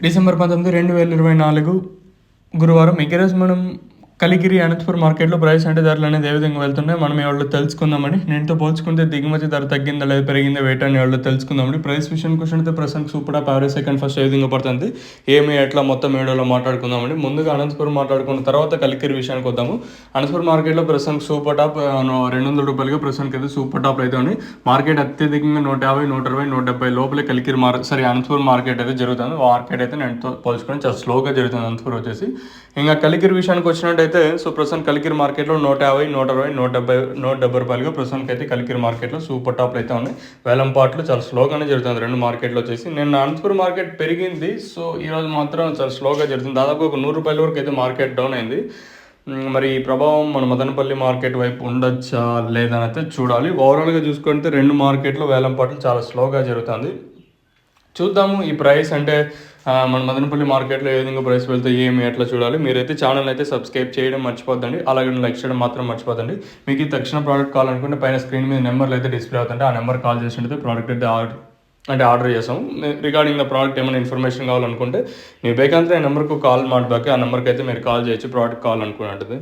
December 19, 2024 గురువారం. ఈరోజు మనం కలికిరి అనంతపురం మార్కెట్లో ప్రైస్ అంటే ధరలు అనేది ఏ విధంగా వెళ్తున్నాయి మనం ఎవరు తెలుసుకుందామని. నేనుతో పోల్చుకుంటే దిగుమతి ధర తగ్గిందా లేదా పెరిగిందా వెయిట్ అని ఎవరు తెలుసుకుందామని. ప్రైస్ విషయానికి వస్తే ప్రస్తుతం super top average second first ఏ విధంగా పడుతుంది ఏమి ఎట్లా మొత్తం వీడియోలో మాట్లాడుకుందామని. ముందుగా అనంతపురం మాట్లాడుకున్న తర్వాత కలికిరి విషయానికి వద్దాము. అనంతపురం మార్కెట్లో ప్రస్తుతం సూపర్ టాప్ 200 రూపాయలుగా ప్రస్తుతానికి అయితే సూపర్ టాప్ అయితే ఉంది. మార్కెట్ అత్యధికంగా 150, 120, 170 లోపలే కలికిరి అనంతపురం మార్కెట్ అయితే జరుగుతుంది. మార్కెట్ అయితే నేను పోల్చుకొని చాలా స్లోగా జరుగుతుంది అనంతపురం వచ్చేసి. ఇంకా కలికిరి విషయానికి వచ్చినట్టయితే సో ప్రస్తుతం కలికిరి మార్కెట్లో 150, 120, 170 రూపాయలుగా ప్రస్తుతానికి అయితే కలికిరి మార్కెట్లో సూపర్ టాప్లు అయితే ఉన్నాయి. వేలం పాటలు చాలా స్లోగానే జరుగుతుంది రెండు మార్కెట్లో వచ్చేసి. నేను అనంతపురం మార్కెట్ పెరిగింది, సో ఈరోజు మాత్రం చాలా స్లోగా జరుగుతుంది. దాదాపు ఒక 100 రూపాయల వరకు అయితే మార్కెట్ డౌన్ అయింది. మరి ఈ ప్రభావం మన మదనపల్లి మార్కెట్ వైపు ఉండొచ్చా లేదని అయితే చూడాలి. ఓవరాల్గా చూసుకుంటే రెండు మార్కెట్లో వేలం పాటలు చాలా స్లోగా జరుగుతుంది. చూద్దాము ఈ ప్రైస్ అంటే మన మదనపల్లి మార్కెట్లో ఏ విధంగా ప్రైస్ వెళ్తే ఏమి ఎట్లా చూడాలి. మీరైతే ఛానల్ అయితే సబ్స్క్రైబ్ చేయడం మర్చిపోద్దండి, అలాగే లైక్ చేయడం మాత్రం మర్చిపోద్దండి. మీకు ఈ తక్షణ ప్రోడక్ట్ కావాలనుకుంటే పైన స్క్రీన్ మీద నెంబర్లు అయితే డిస్ప్లే అవుతుంటే ఆ నెంబర్ కాల్ చేసినట్టు ప్రోడక్ట్ అయితే ఆర్డర్ చేసాము. రిగార్డింగ్ ద ప్రోడక్ట్ ఏమైనా ఇన్ఫర్మేషన్ కావాలనుకుంటే మీరు బేకంతా ఆ నెంబర్కు కాల్ ಮಾಡಬೇಕು. ఆ నెంబర్కి అయితే మీరు కాల్ చేయొచ్చు ప్రోడక్ట్ కావాలనుకున్నట్టు.